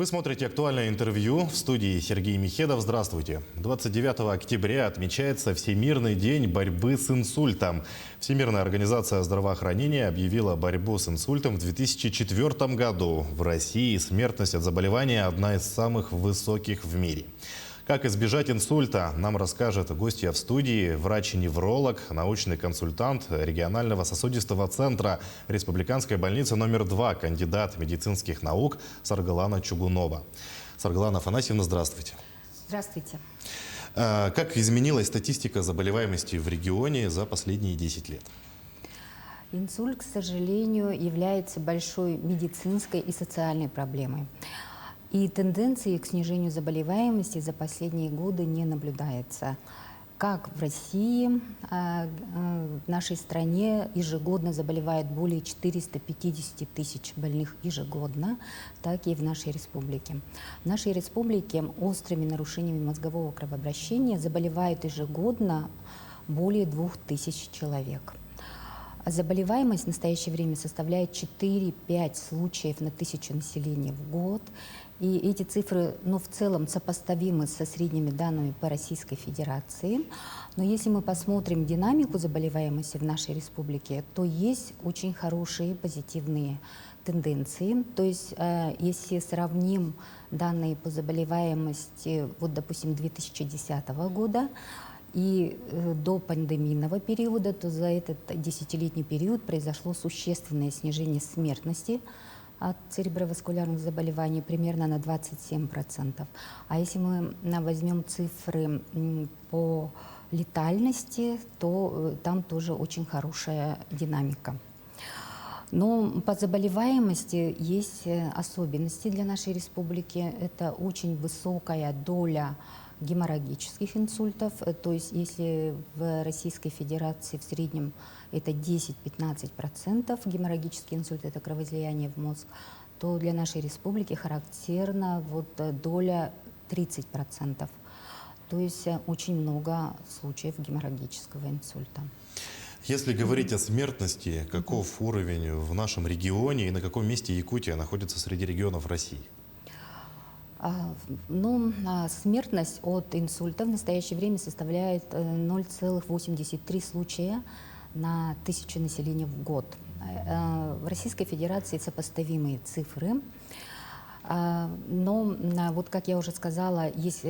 Вы смотрите «Актуальное интервью». В студии Сергей Михедов. Здравствуйте. 29 октября отмечается Всемирный день борьбы с инсультом. Всемирная организация здравоохранения объявила борьбу с инсультом в 2004 году. В России смертность от заболевания одна из самых высоких в мире. Как избежать инсульта, нам расскажет гостья в студии, врач-невролог, научный консультант регионального сосудистого центра Республиканской больницы номер 2, кандидат медицинских наук Саргалана Чугунова. Саргалана Афанасьевна, здравствуйте. Здравствуйте. Как изменилась статистика заболеваемости в регионе за последние 10 лет? Инсульт, к сожалению, является большой медицинской и социальной проблемой. И тенденции к снижению заболеваемости за последние годы не наблюдается. Как в России, в нашей стране ежегодно заболевает более 450 тысяч больных ежегодно, так и в нашей республике. В нашей республике острыми нарушениями мозгового кровообращения заболевает ежегодно более 2000 человек. Заболеваемость в настоящее время составляет 4-5 случаев на 1000 населения в год. И эти цифры, в целом сопоставимы со средними данными по Российской Федерации. Но если мы посмотрим динамику заболеваемости в нашей республике, то есть очень хорошие позитивные тенденции. То есть, если сравним данные по заболеваемости, допустим, 2010 года, и до пандемийного периода, то за этот десятилетний период произошло существенное снижение смертности от цереброваскулярных заболеваний примерно на 27%. А если мы возьмем цифры по летальности, то там тоже очень хорошая динамика. Но по заболеваемости есть особенности для нашей республики. Это очень высокая доля геморрагических инсультов, то есть если в Российской Федерации в среднем это 10-15% геморрагический инсульт, это кровоизлияние в мозг, то для нашей республики характерна доля 30%. То есть очень много случаев геморрагического инсульта. Если говорить о смертности, каков уровень в нашем регионе и на каком месте Якутия находится среди регионов России? Смертность от инсульта в настоящее время составляет 0,83 случая на 1000 населения в год. В Российской Федерации сопоставимые цифры. Но, как я уже сказала, есть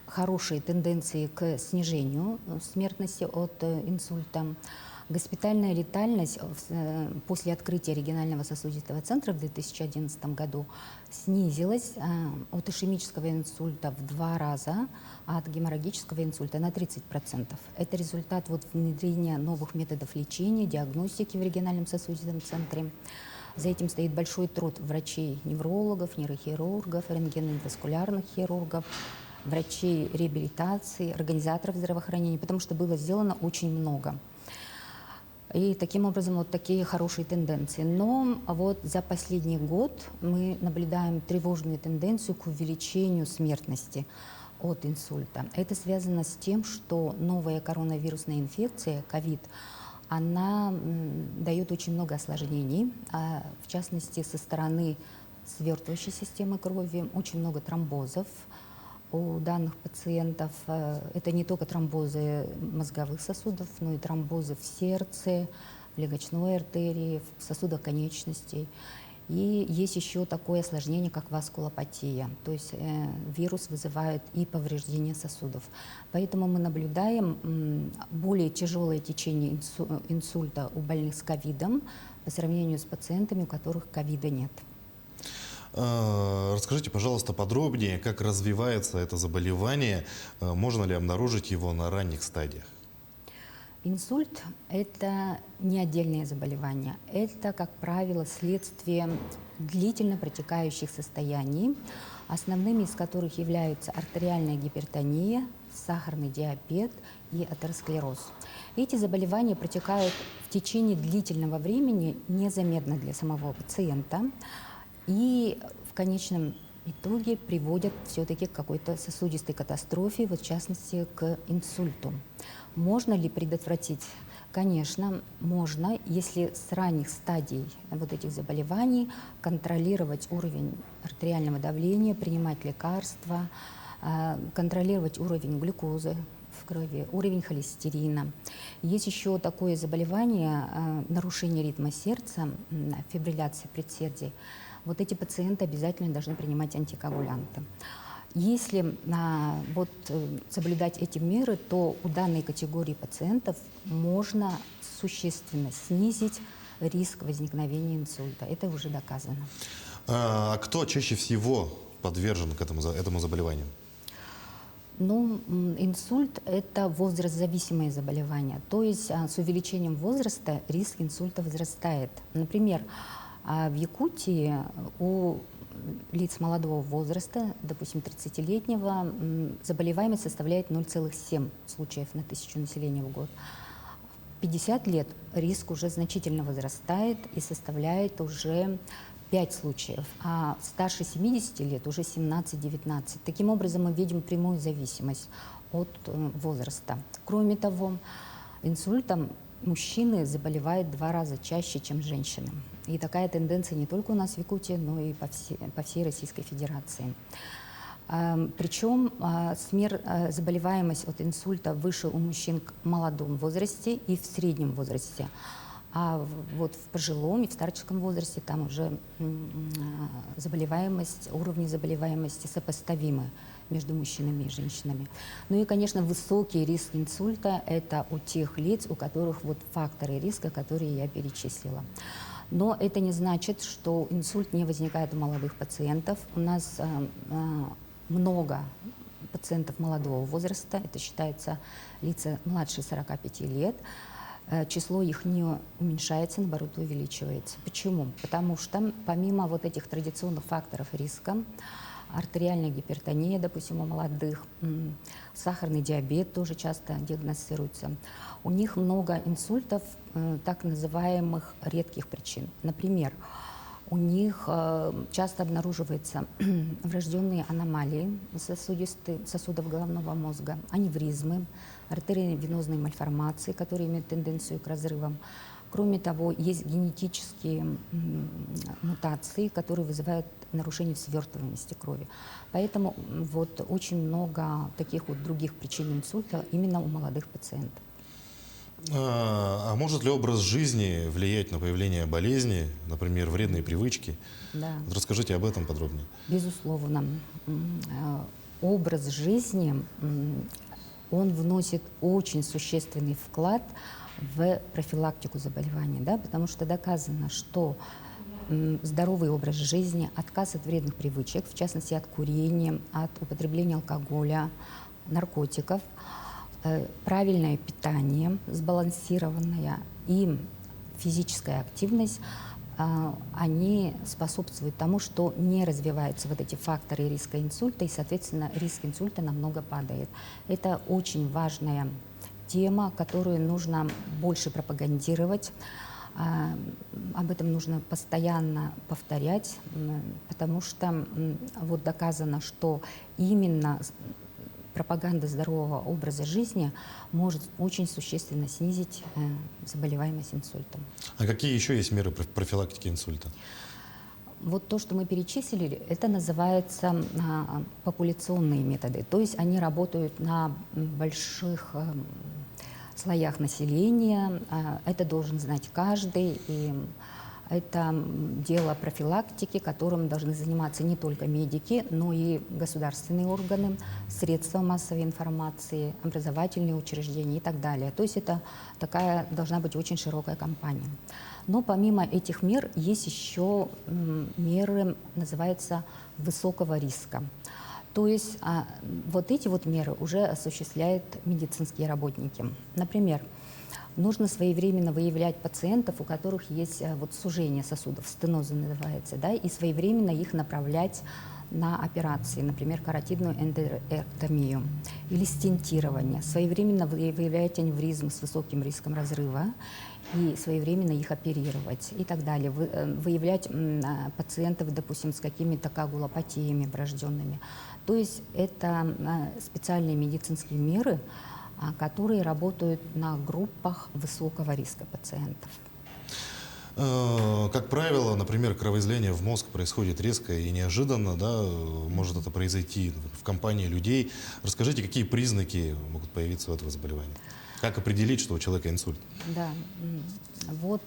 хорошие тенденции к снижению смертности от инсульта. Госпитальная летальность после открытия регионального сосудистого центра в 2011 году снизилась от ишемического инсульта в 2 раза, а от геморрагического инсульта на 30%. Это результат внедрения новых методов лечения, диагностики в региональном сосудистом центре. За этим стоит большой труд врачей-неврологов, нейрохирургов, рентгеноваскулярных хирургов, врачей реабилитации, организаторов здравоохранения, потому что было сделано очень много. И таким образом такие хорошие тенденции. Но за последний год мы наблюдаем тревожную тенденцию к увеличению смертности от инсульта. Это связано с тем, что новая коронавирусная инфекция, ковид, она дает очень много осложнений, в частности, со стороны свертывающей системы крови, очень много тромбозов. У данных пациентов это не только тромбозы мозговых сосудов, но и тромбозы в сердце, в легочной артерии, в сосудах конечностей. И есть еще такое осложнение, как васкулопатия, то есть вирус вызывает и повреждение сосудов. Поэтому мы наблюдаем более тяжелое течение инсульта у больных с ковидом по сравнению с пациентами, у которых ковида нет. Расскажите, пожалуйста, подробнее, как развивается это заболевание, можно ли обнаружить его на ранних стадиях? Инсульт – это не отдельное заболевание, это, как правило, следствие длительно протекающих состояний, основными из которых являются артериальная гипертония, сахарный диабет и атеросклероз. Эти заболевания протекают в течение длительного времени незаметно для самого пациента, и в конечном итоге приводят все-таки к какой-то сосудистой катастрофе, в частности, к инсульту. Можно ли предотвратить Конечно, можно, если с ранних стадий вот этих заболеваний контролировать уровень артериального давления, принимать лекарства, контролировать уровень глюкозы в крови, уровень холестерина. Есть еще такое заболевание, нарушение ритма сердца, фибрилляция предсердий. Вот эти пациенты обязательно должны принимать антикоагулянты. Если соблюдать эти меры, то у данной категории пациентов можно существенно снизить риск возникновения инсульта. Это уже доказано. А кто чаще всего подвержен к этому заболеванию? Ну, инсульт – это возрастзависимое заболевание. То есть с увеличением возраста риск инсульта возрастает. Например, в Якутии у лиц молодого возраста, допустим, 30-летнего, заболеваемость составляет 0,7 случаев на 1000 населения в год. В 50 лет риск уже значительно возрастает и составляет уже 5 случаев, а старше 70 лет уже 17-19. Таким образом, мы видим прямую зависимость от возраста. Кроме того, инсультом мужчины заболевают 2 раза чаще, чем женщины. И такая тенденция не только у нас в Якутии, но и по всей Российской Федерации. Причем заболеваемость от инсульта выше у мужчин в молодом возрасте и в среднем возрасте. А вот в пожилом и в старческом возрасте там уже уровни заболеваемости сопоставимы между мужчинами и женщинами. Ну и, конечно, высокий риск инсульта – это у тех лиц, у которых вот факторы риска, которые я перечислила. Но это не значит, что инсульт не возникает у молодых пациентов. У нас много пациентов молодого возраста, это считается лица младше 45 лет. Число их не уменьшается, наоборот, увеличивается. Почему? Потому что помимо вот этих традиционных факторов риска, артериальная гипертония, допустим, у молодых, сахарный диабет тоже часто диагностируется. У них много инсультов, так называемых редких причин. Например, у них часто обнаруживаются врожденные аномалии сосудов головного мозга, аневризмы, артериовенозные мальформации, которые имеют тенденцию к разрывам. Кроме того, есть генетические мутации, которые вызывают нарушение в свертываемости крови. Поэтому вот очень много таких вот других причин инсульта именно у молодых пациентов. А может ли образ жизни влиять на появление болезни, например, вредные привычки? Да. Вот расскажите об этом подробнее. Безусловно. Образ жизни, он вносит очень существенный вклад в профилактику заболеваний, да, потому что доказано, что здоровый образ жизни, отказ от вредных привычек, в частности от курения, от употребления алкоголя, наркотиков, правильное питание, сбалансированная и физическая активность, они способствуют тому, что не развиваются вот эти факторы риска инсульта, и, соответственно, риск инсульта намного падает. Это очень важная тема, которую нужно больше пропагандировать. Об этом нужно постоянно повторять, потому что вот доказано, что именно пропаганда здорового образа жизни может очень существенно снизить заболеваемость инсультом. А какие еще есть меры профилактики инсульта? Вот то, что мы перечислили, это называется популяционные методы. То есть они работают на больших слоях населения. Это должен знать каждый. И это дело профилактики, которым должны заниматься не только медики, но и государственные органы, средства массовой информации, образовательные учреждения и так далее. То есть это такая должна быть очень широкая кампания. Но помимо этих мер есть еще меры, называются, высокого риска. То есть вот эти вот меры уже осуществляют медицинские работники. Например, нужно своевременно выявлять пациентов, у которых есть вот сужение сосудов, стенозы называется, да, и своевременно их направлять на операции, например, каротидную эндоэктомию или стентирование. Своевременно выявлять аневризмы с высоким риском разрыва и своевременно их оперировать и так далее. Выявлять пациентов, допустим, с какими-то коагулопатиями врожденными. То есть это специальные медицинские меры, которые работают на группах высокого риска пациентов. Как правило, например, кровоизлияние в мозг происходит резко и неожиданно, да, может это произойти в компании людей. Расскажите, какие признаки могут появиться у этого заболевания? Как определить, что у человека инсульт? Да, вот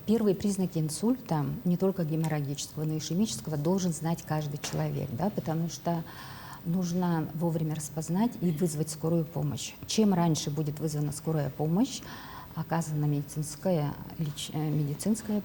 первые признаки инсульта, не только геморрагического, но и ишемического, должен знать каждый человек, да, потому что нужно вовремя распознать и вызвать скорую помощь. Чем раньше будет вызвана скорая помощь, оказана медицинская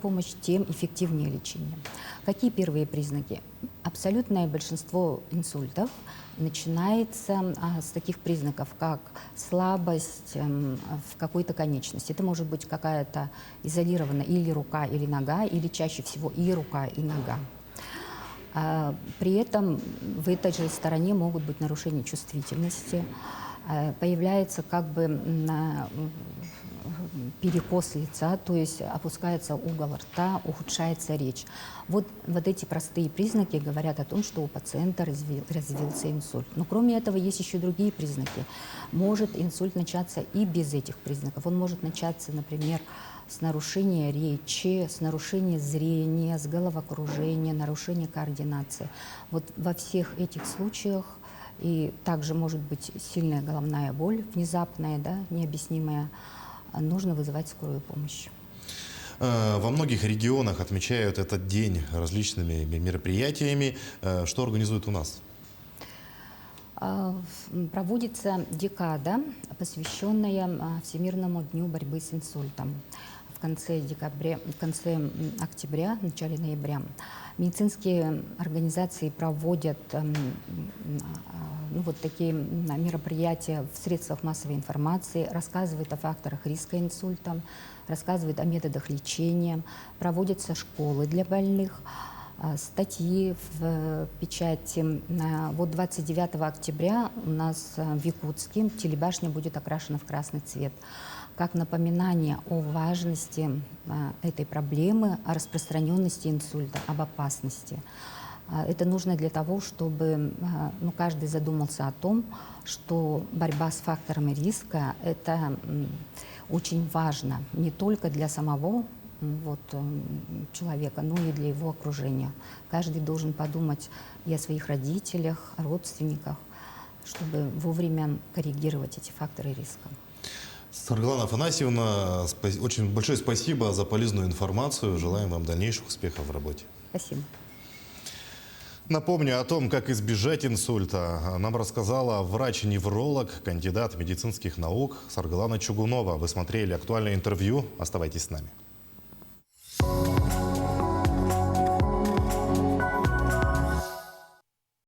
помощь, тем эффективнее лечение. Какие первые признаки? Абсолютное большинство инсультов начинается с таких признаков, как слабость в какой-то конечности. Это может быть какая-то изолированная или рука, или нога, или чаще всего и рука, и нога. При этом в этой же стороне могут быть нарушения чувствительности, появляется как бы перекос лица, то есть опускается угол рта, ухудшается речь. Вот эти простые признаки говорят о том, что у пациента развился инсульт. Но кроме этого есть еще другие признаки. Может инсульт начаться и без этих признаков. Он может начаться, например, с нарушения речи, с нарушения зрения, с головокружения, нарушения координации. Вот во всех этих случаях и также может быть сильная головная боль, внезапная, да, необъяснимая, нужно вызывать скорую помощь. Во многих регионах отмечают этот день различными мероприятиями. Что организуют у нас? Проводится декада, посвященная Всемирному дню борьбы с инсультом. В конце октября, в начале ноября медицинские организации проводят вот такие мероприятия в средствах массовой информации, рассказывают о факторах риска инсульта, рассказывают о методах лечения, проводятся школы для больных, статьи в печати. Вот 29 октября у нас в Якутске телебашня будет окрашена в красный цвет, как напоминание о важности этой проблемы, о распространенности инсульта, об опасности. Это нужно для того, чтобы каждый задумался о том, что борьба с факторами риска – это очень важно не только для самого человека, но и для его окружения. Каждый должен подумать и о своих родителях, о родственниках, чтобы вовремя коррегировать эти факторы риска. Сарглана Афанасьевна, очень большое спасибо за полезную информацию. Желаем вам дальнейших успехов в работе. Спасибо. Напомню о том, как избежать инсульта, нам рассказала врач-невролог, кандидат медицинских наук Сарглана Чугунова. Вы смотрели актуальное интервью. Оставайтесь с нами.